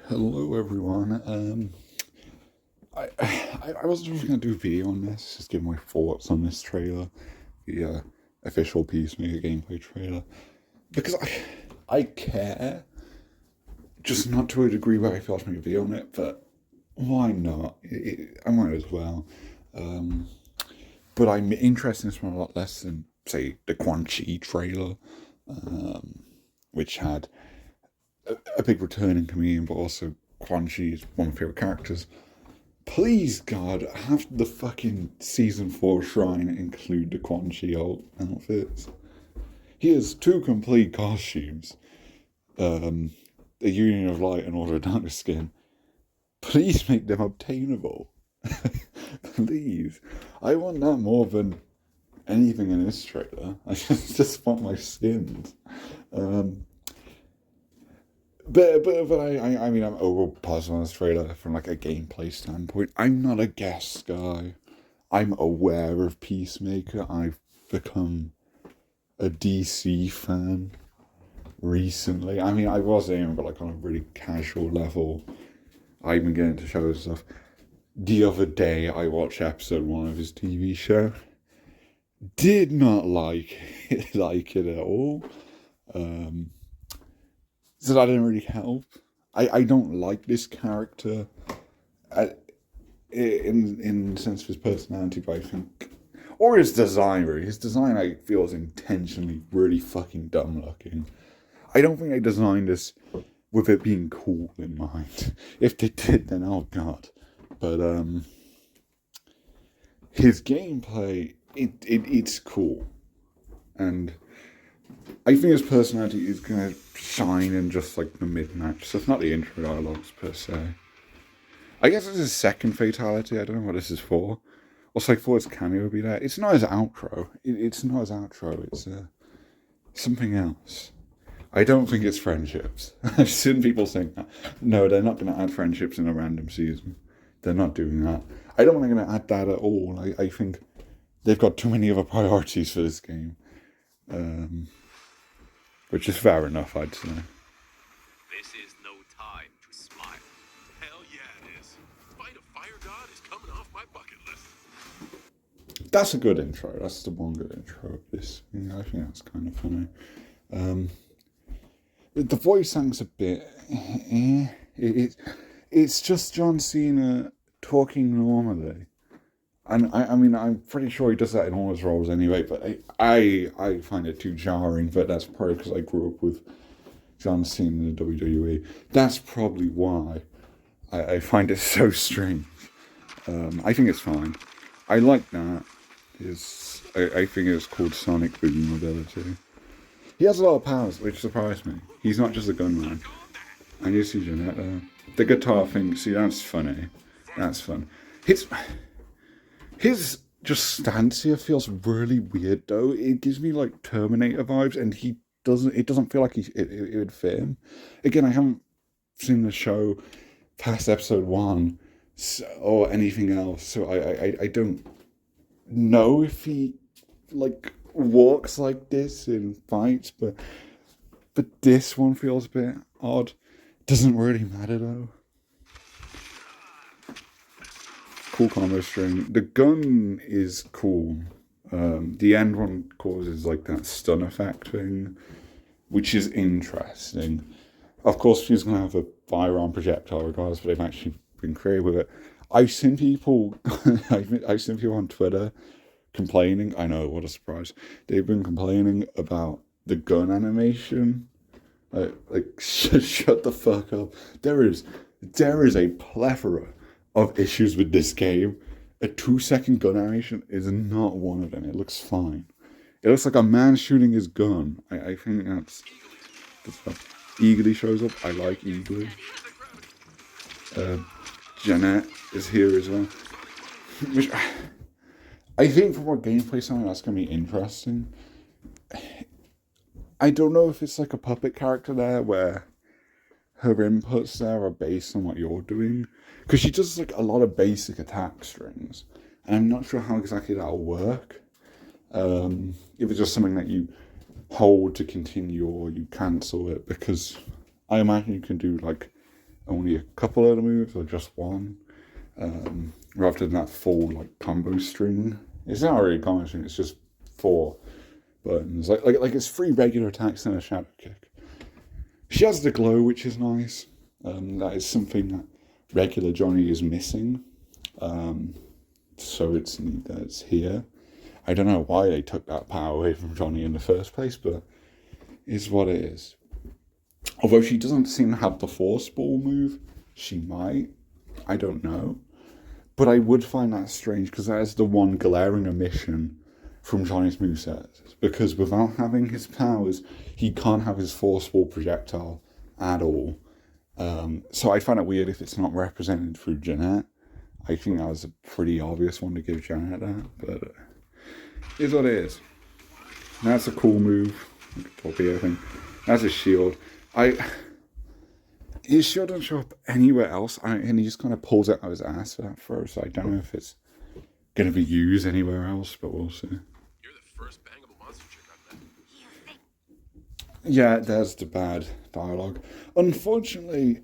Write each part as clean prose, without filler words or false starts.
Hello everyone. I was just gonna do a video on this, just give my thoughts on this trailer, the official Peacemaker gameplay trailer, because I care, just not to a degree where I feel like make a video on it, but why not? I might as well. But I'm interested in this one a lot less than say the Quan Chi trailer, which had a big returning comedian, but also Quan Chi is one of my favourite characters. Please, God, have the fucking season 4 shrine include the Quan Chi outfits. He has two complete costumes. The Union of Light and Order of Darkness skin. Please make them obtainable. Please. I want that more than anything in this trailer. I just want my skins. But I mean, I'm overall positive on this trailer from like a gameplay standpoint. I'm not a guest guy. I'm aware of Peacemaker. I've become a DC fan recently. I mean, I was aiming, but like on a really casual level. I've been getting into shows and stuff. The other day, I watched episode 1 of his TV show. Did not like it at all. So that didn't really help. I don't like this character in the sense of his personality, but I think, or his design really. His design I feel is intentionally really fucking dumb looking. I don't think they designed this with it being cool in mind. If they did, then oh god. But his gameplay, it's cool, and I think his personality is gonna shine in just like the mid-match stuff, not the intro dialogues per se. I guess it's his second fatality. I don't know what this is for. Also, I thought his cameo would be there. It's not his outro. It's not his outro. It's something else. I don't think it's friendships. I've seen people saying that. No, they're not going to add friendships in a random season. They're not doing that. I don't think they're going to add that at all. I think they've got too many other priorities for this game. Which is fair enough, I'd say. This is no time to smile. Hell yeah, it is. Fight a fire god is coming off my bucket list. That's a good intro. That's the one good intro of this. Yeah, I think that's kind of funny. The voice acting's a bit... It's just John Cena talking normally. And I mean, I'm pretty sure he does that in all his roles anyway, but I find it too jarring, but that's probably because I grew up with John Cena in the WWE. That's probably why I find it so strange. I think it's fine. I like that. I think it's called Sonic Boom ability. He has a lot of powers, which surprised me. He's not just a gunman. And you see Jeanette there. The guitar thing, see, that's funny. That's fun. His just stance here feels really weird though. It gives me like Terminator vibes, and it doesn't feel like it would fit him. Again, I haven't seen the show past episode 1 or anything else, so I don't know if he like walks like this in fights, but this one feels a bit odd. Doesn't really matter though. Cool combo string. The gun is cool. The end one causes like that stun effect thing, which is interesting. Of course, she's gonna have a firearm projectile regardless, but they've actually been creative with it. I've seen people on Twitter complaining. I know, what a surprise. They've been complaining about the gun animation. Like shut the fuck up. There is a plethora of issues with this game. A 2-second gun animation is not one of them. It looks fine. It looks like a man shooting his gun. I think that's Eagly shows up. I like Eagly. Jeanette is here as well. Which I think from a gameplay something that's going to be interesting. I don't know if it's like a puppet character there where her inputs there are based on what you're doing, because she does like a lot of basic attack strings, and I'm not sure how exactly that'll work. If it's just something that you hold to continue or you cancel it, because I imagine you can do like only a couple of the moves or just one, rather than that full like combo string. It's not really a combo string. It's just 4 buttons. Like it's 3 regular attacks and a shadow kick. She has the glow, which is nice. That is something that regular Johnny is missing. So it's neat that it's here. I don't know why they took that power away from Johnny in the first place, but it's what it is. Although she doesn't seem to have the force ball move, she might. I don't know. But I would find that strange because that is the one glaring omission from Johnny's moveset. Because without having his powers, he can't have his force ball projectile at all. So I find it weird if it's not represented through Jeanette. I think that was a pretty obvious one to give Janet that, but it is what it is. That's a cool move. Torpedo thing. That's a shield. His shield doesn't show up anywhere else, and he just kind of pulls it out of his ass for that throw, so I don't know if it's going to be used anywhere else, but we'll see. You're the first bangable monster chick I've met. Yeah, there's the bad dialogue. Unfortunately,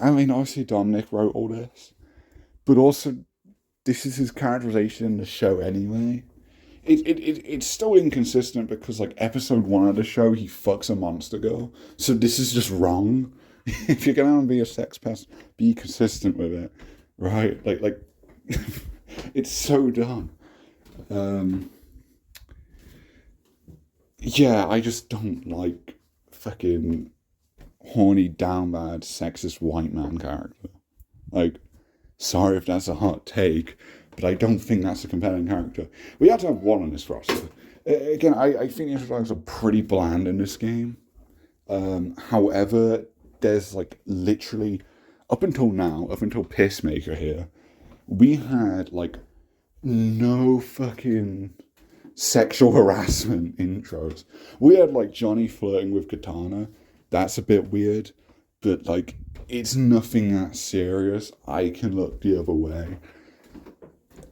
I mean, obviously Dominic wrote all this, but also this is his characterization in the show anyway. It's still inconsistent because like episode 1 of the show, he fucks a monster girl. So this is just wrong. If you're gonna be a sex pest, be consistent with it, right? Like it's so dumb. Yeah, I just don't like fucking horny, down bad, sexist white man character. Like, sorry if that's a hot take, but I don't think that's a compelling character. We had to have one on this roster. Again, I think the dialogues are pretty bland in this game. However, there's like literally, up until now, up until Peacemaker here, we had like no fucking sexual harassment intros. We had like Johnny flirting with Katana. That's a bit weird, but like it's nothing that serious. I can look the other way.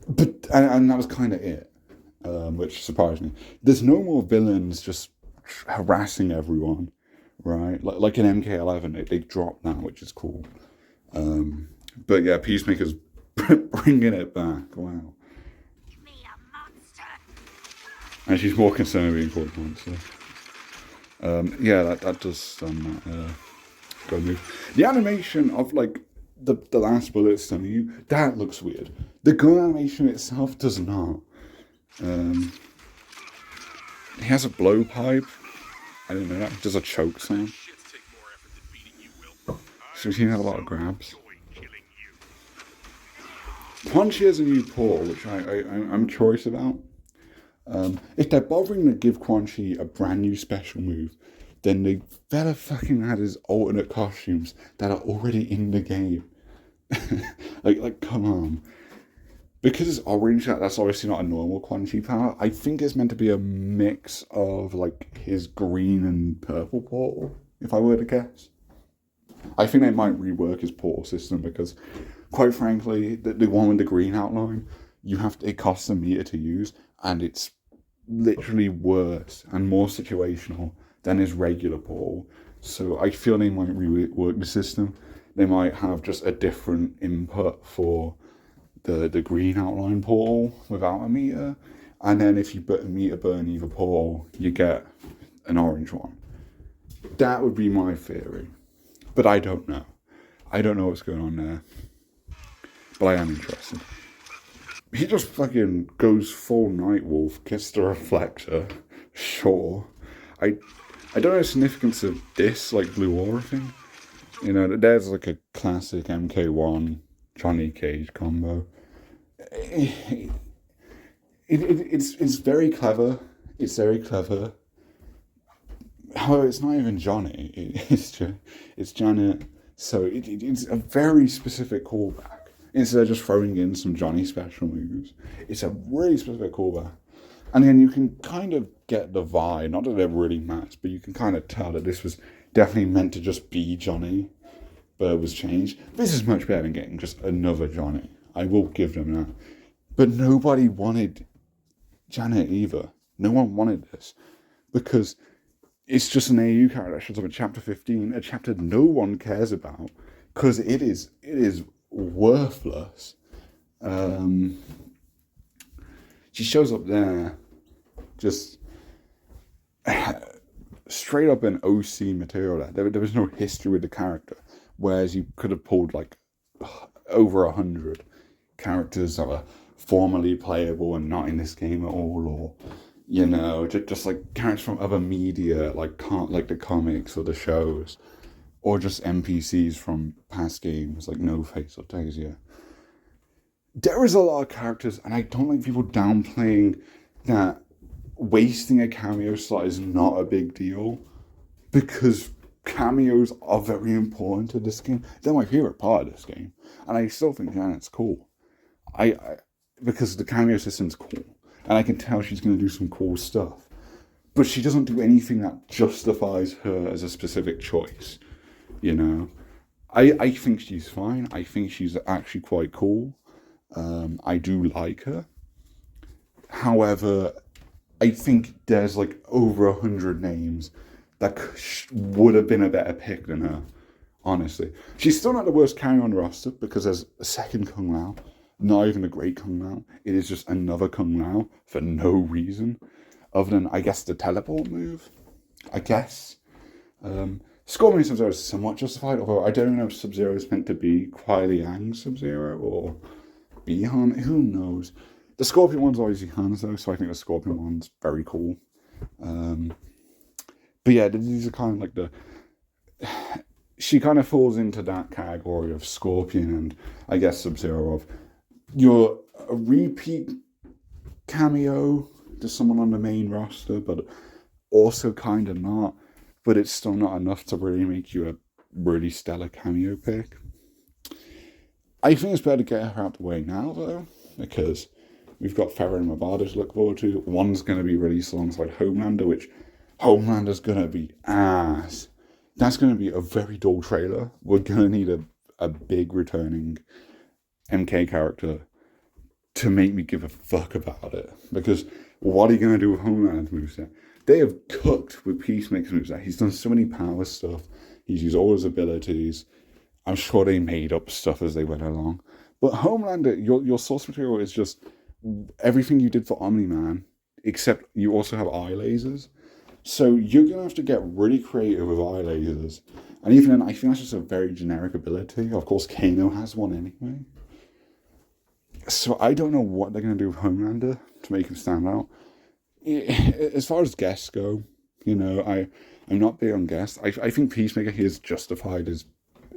But and that was kind of it, which surprised me. There's no more villains just harassing everyone, right? Like in MK11, they dropped now, which is cool. But yeah, Peacemaker's bringing it back. Wow. Me a monster. And she's more concerned with being called a monster. Yeah, that does go move. The animation of like the last bullet stunning you, that looks weird. The gun animation itself does not. He has a blowpipe. I didn't know that. He does a choke sound. Shits take more effort than beating you, Will. So he have a lot of grabs. Enjoy killing you. Punchy has a new portal, which I'm curious about. If they're bothering to give Quan Chi a brand new special move, then they better fucking add his alternate costumes that are already in the game. like come on. Because it's orange, that's obviously not a normal Quan Chi power. I think it's meant to be a mix of like his green and purple portal, if I were to guess. I think they might rework his portal system because, quite frankly, the one with the green outline, it costs a meter to use, and it's literally worse and more situational than his regular portal. So I feel they might rework the system. They might have just a different input for the green outline portal without a meter, and then if you put a meter burn either portal, you get an orange one. That would be my theory, but I don't know. I don't know what's going on there, but I am interested. He just fucking goes full Nightwolf, gets the reflector. Sure. I don't know the significance of this, like, blue aura thing. You know, there's like a classic MK1 Johnny Cage combo. It's very clever. It's very clever. However, it's not even Johnny. It's Janet. So it's a very specific callback. Instead of just throwing in some Johnny special moves, it's a really specific callback. And then you can kind of get the vibe, not that it really matters, but you can kind of tell that this was definitely meant to just be Johnny, but it was changed. This is much better than getting just another Johnny. I will give them that. But nobody wanted Janet either. No one wanted this. Because it's just an AU character that shows up in chapter 15, a chapter no one cares about because it is worthless. She shows up there just straight up an OC material. There was no history with the character, whereas you could have pulled like over 100 characters that were formerly playable and not in this game at all, or just like characters from other media, like the comics or the shows, or just NPCs from past games like No Face or Tasia. There is a lot of characters, and I don't like people downplaying that wasting a cameo slot is not a big deal, because cameos are very important to this game. They're my favorite part of this game, and I still think Janet's cool. Because the cameo system's cool, and I can tell she's going to do some cool stuff, but she doesn't do anything that justifies her as a specific choice. I think she's fine. I think she's actually quite cool. I do like her. However, I think there's like over 100 names that would have been a better pick than her. Honestly, she's still not the worst carry on the roster, because there's a second Kung Lao, not even a great Kung Lao. It is just another Kung Lao for no reason, other than I guess the teleport move. I guess. Scorpion Sub-Zero is somewhat justified, although I don't know if Sub-Zero is meant to be Kuai Liang Sub-Zero or Bi-Han. Who knows? The Scorpion one's always Han's though, so I think the Scorpion one's very cool. But yeah, these are kind of like she kind of falls into that category of Scorpion and I guess Sub-Zero of you're a repeat cameo to someone on the main roster, but also kind of not. But it's still not enough to really make you a really stellar cameo pick. I think it's better to get her out the way now, though, because we've got Farrah and Mavado to look forward to. One's going to be released alongside Homelander, which Homelander's going to be ass. That's going to be a very dull trailer. We're going to need a big returning MK character to make me give a fuck about it. Because what are you going to do with Homelander's moveset? They have cooked with Peacemaker's moveset. He's done so many power stuff. He's used all his abilities. I'm sure they made up stuff as they went along. But Homelander, your source material is just everything you did for Omni-Man, except you also have eye lasers. So you're going to have to get really creative with eye lasers. And even then, I think that's just a very generic ability. Of course, Kano has one anyway. So I don't know what they're going to do with Homelander to make him stand out. As far as guests go, I'm not big on guests. I think Peacemaker here is justified his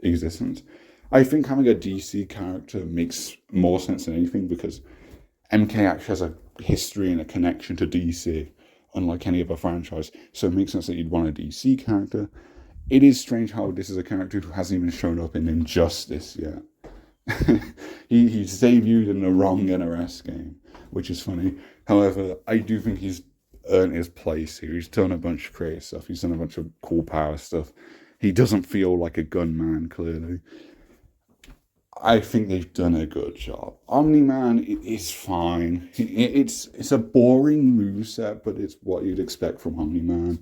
existence. I think having a DC character makes more sense than anything, because MK actually has a history and a connection to DC, unlike any other franchise. So it makes sense that you'd want a DC character. It is strange how this is a character who hasn't even shown up in Injustice yet. He's debuted in the wrong NRS game, which is funny. However, I do think he's earned his place here. He's done a bunch of creative stuff. He's done a bunch of cool power stuff. He doesn't feel like a gunman, clearly. I think they've done a good job. Omni-Man is fine. It's a boring moveset, but it's what you'd expect from Omni-Man.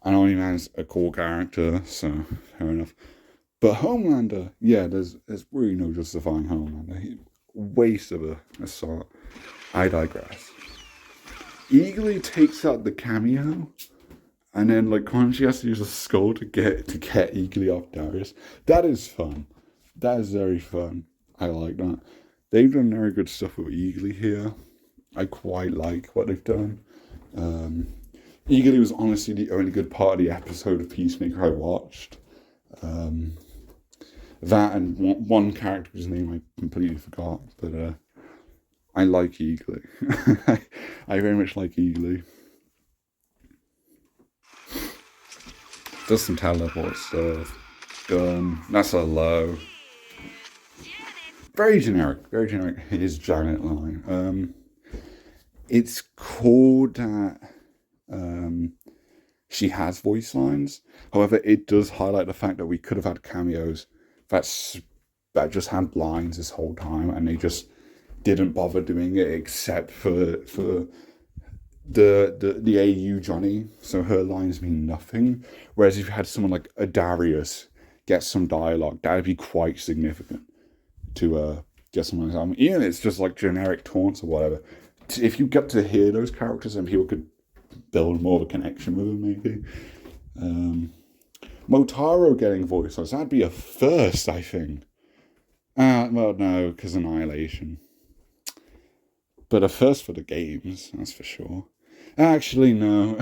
And Omni-Man's a cool character, so fair enough. But Homelander, yeah, there's really no justifying Homelander. Waste of a sort. I digress. Eagerly takes out the cameo, and then Quan-Chi has to use a skull to get Eagerly off Darius. That is fun. That is very fun. I like that. They've done very good stuff with Eagerly here. I quite like what they've done. Eagerly was honestly the only good part of the episode of Peacemaker I watched. That and one character whose name I completely forgot, but I like Eagerly. I very much like Eagerly. Does some teleport stuff. Done. That's a low. Very generic. His Janet line. It's cool that she has voice lines. However, it does highlight the fact that we could have had cameos that just had lines this whole time, and they just didn't bother doing it except for the AU Johnny, so her lines mean nothing. Whereas if you had someone like a Darius get some dialogue, that'd be quite significant to get something like that. I mean, even if it's just like generic taunts or whatever. If you get to hear those characters, then people could build more of a connection with them, maybe. Motaro getting voice lines, that'd be a first, I think. Well, no, because Annihilation. But a first for the games, that's for sure. Actually, no.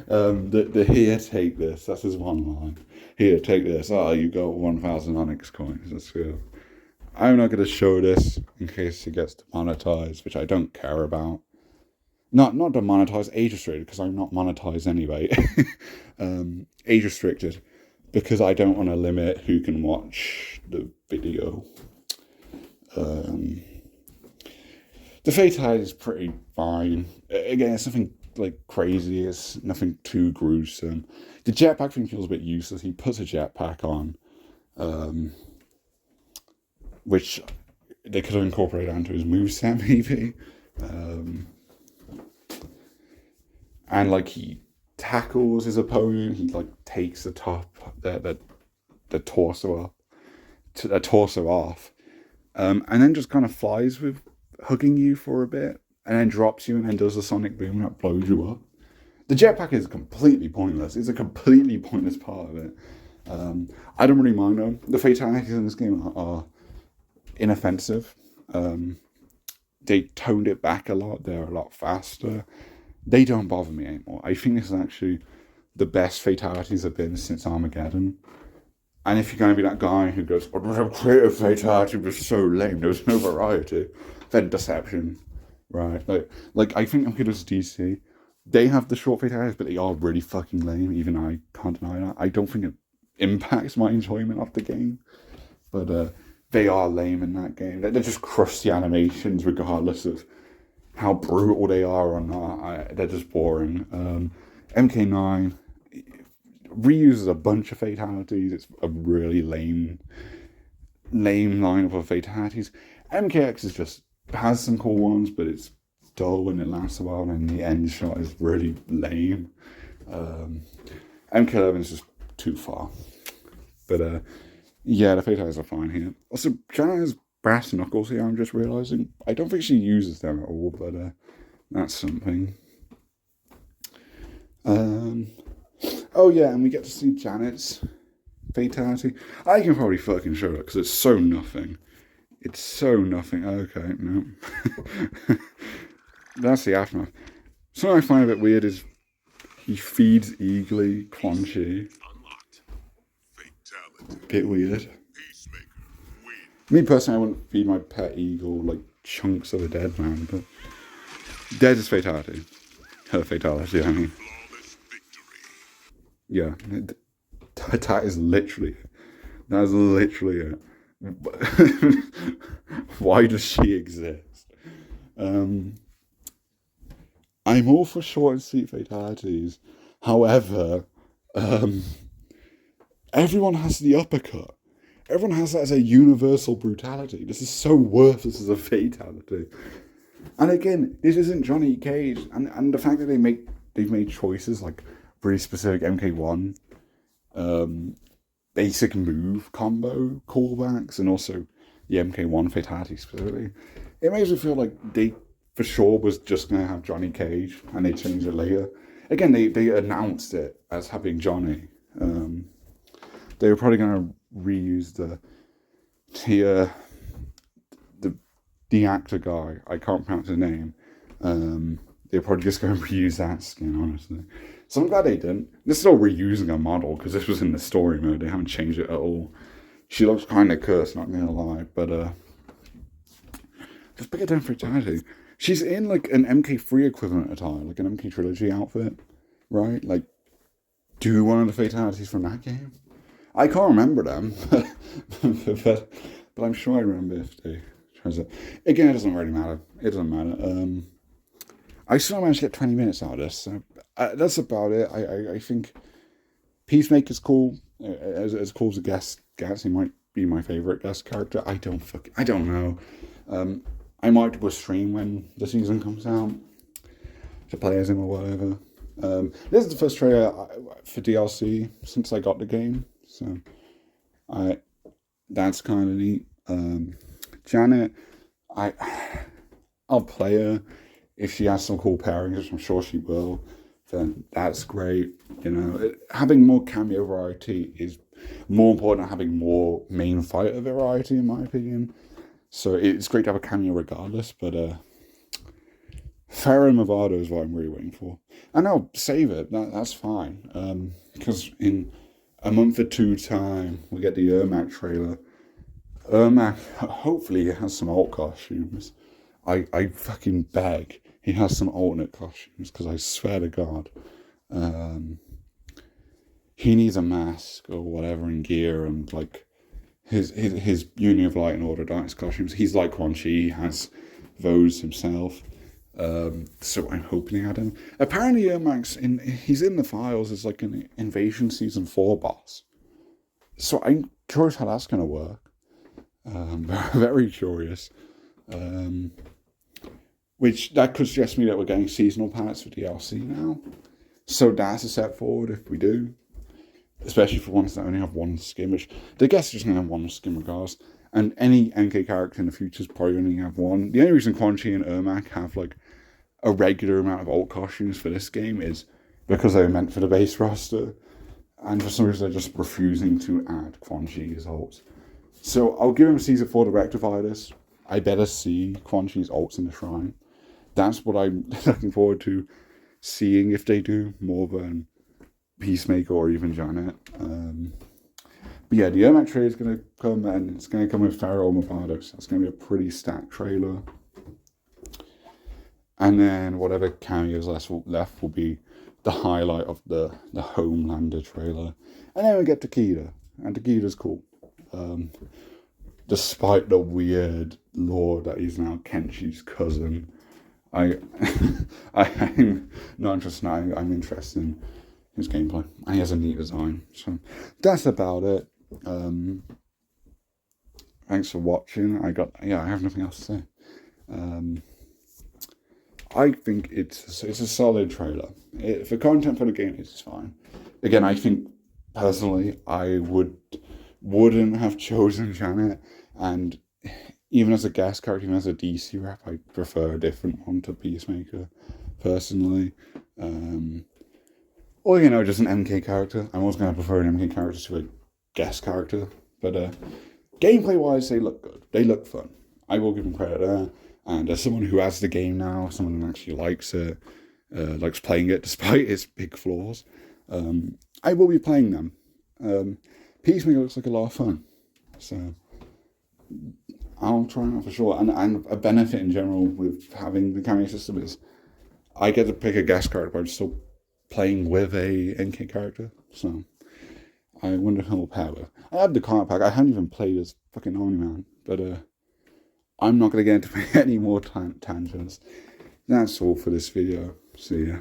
The here, take this. That's his one line. Here, take this. Oh, you got 1,000 Onyx coins. That's good. I'm not going to show this in case it gets demonetized, which I don't care about. Not demonetized, age restricted, because I'm not monetized anyway. Age restricted, because I don't want to limit who can watch the video. The fatality is pretty fine. Again, it's nothing like crazy. It's nothing too gruesome. The jetpack thing feels a bit useless. He puts a jetpack on, which they could have incorporated onto his moveset, maybe. And like he tackles his opponent. He like takes the torso off, and then just kind of flies with hugging you for a bit, and then drops you, and then does a sonic boom that blows you up. The jetpack is completely pointless. It's a completely pointless part of it. I don't really mind them. The fatalities in this game are inoffensive. They toned it back a lot. They're a lot faster. They don't bother me anymore. I think this is actually the best fatalities have been since Armageddon. And if you're going to be that guy who goes, oh, the creative fatality was so lame, there was no variety, then Deception, right? Like I think Computers DC, they have the short fatalities, but they are really fucking lame. Even I can't deny that. I don't think it impacts my enjoyment of the game, but they are lame in that game. They're just crusty animations, regardless of how brutal they are or not. They're just boring. MK9 reuses a bunch of fatalities. It's a really lame lineup of fatalities. MKX has some cool ones, but it's dull when it lasts a while, and the end shot is really lame. MK11 is just too far. But yeah, the fatalities are fine here. Also, Jenna has brass knuckles here, I'm just realising. I don't think she uses them at all, but that's something. Oh yeah, and we get to see Janet's fatality. I can probably fucking show it, because it's so nothing. It's so nothing. Okay, no. That's the aftermath. Something I find a bit weird is he feeds Eagly Quan Chi. Unlocked. Fatality. Bit weird. Peacemaker. Win. Me personally, I wouldn't feed my pet eagle like chunks of a dead man, but dead is fatality. Her fatality, I mean. Flawless victory. Yeah, that is literally it. Why does she exist? I'm all for short and sweet fatalities. However, everyone has the uppercut. Everyone has that as a universal brutality. This is so worthless as a fatality. And again, this isn't Johnny Cage. And the fact that they've made choices like really specific MK1 basic move combo callbacks, and also the MK1 fatality specifically, it makes me feel like they for sure was just going to have Johnny Cage, and they changed it later. Again, they announced it as having Johnny. They were probably going to reuse the actor guy. I can't pronounce his name. They're probably just going to reuse that skin, honestly. So I'm glad they didn't. They're still reusing a model, because this was in the story mode. They haven't changed it at all. She looks kind of cursed, not going to lie. But just pick a different fatality. She's in like an MK3 equivalent attire, like an MK Trilogy outfit, right? Like, do one of the fatalities from that game? I can't remember them, but I'm sure I remember if they tries it. Again, it doesn't really matter. It doesn't matter. I still managed to get 20 minutes out of this, so that's about it. I think Peacemaker's cool. As cool as a guest gets, he might be my favourite guest character. I don't know. I might do a stream when the season comes out. to play as him or whatever. This is the first trailer for DLC since I got the game, so that's kind of neat. Janet, I'll play her if she has some cool pairings, which I'm sure she will. Then that's great. You know, having more cameo variety is more important than having more main fighter variety, in my opinion. So it's great to have a cameo regardless, but Farrah and Movado is what I'm really waiting for. And I'll save it, that's fine. Because in a month or two time, we get the Ermac trailer. Ermac, hopefully he has some alt costumes. I fucking beg he has some alternate costumes, because I swear to God, he needs a mask or whatever and gear, and like his Union of Light and Order Darkness costumes. He's like Quan Chi, he has those himself. So I'm hoping he had him. Apparently Ermac's he's in the files as like an Invasion Season 4 boss. So I'm curious how that's gonna work. Very curious. Which that could suggest to me that we're getting seasonal packs for DLC now. So that's a step forward if we do. Especially for ones that only have one skin, which the guess is just going to have one skin regardless. And any NK character in the future is probably only have one. The only reason Quan Chi and Ermac have like a regular amount of alt costumes for this game is because they were meant for the base roster. And for some reason they're just refusing to add Quan Chi's alts. So I'll give him Season 4 to rectify this. I better see Quan Chi's alts in the shrine. That's what I'm looking forward to seeing if they do, more than Peacemaker or even Janet. But yeah, the Ermac trailer is going to come, and it's going to come with Farrah and Movado, so it's going to be a pretty stacked trailer. And then whatever cameos left will be the highlight of the Homelander trailer. And then we get Takeda, and Takeda's cool. Despite the weird lore that he's now Kenshi's cousin, I'm not interested. I'm interested in his gameplay, and he has a neat design. So that's about it. Thanks for watching. I have nothing else to say. I think it's a solid trailer. For content for the game, it's fine. Again, I think personally, I wouldn't have chosen Janet, and even as a guest character, even as a DC rep, I prefer a different one to Peacemaker, personally. Or, you know, just an MK character. I'm always going to prefer an MK character to a guest character. But gameplay-wise, they look good. They look fun. I will give them credit there. And as someone who has the game now, someone who actually likes it, likes playing it despite its big flaws, I will be playing them. Peacemaker looks like a lot of fun. So I'll try them out for sure. And a benefit in general with having the cameo system is I get to pick a guest character, but I'm still playing with a NK character. So I wonder how we'll pair with. I have the card pack. I haven't even played as fucking Omni-Man, but I'm not going to get into any more tangents. That's all for this video. See ya.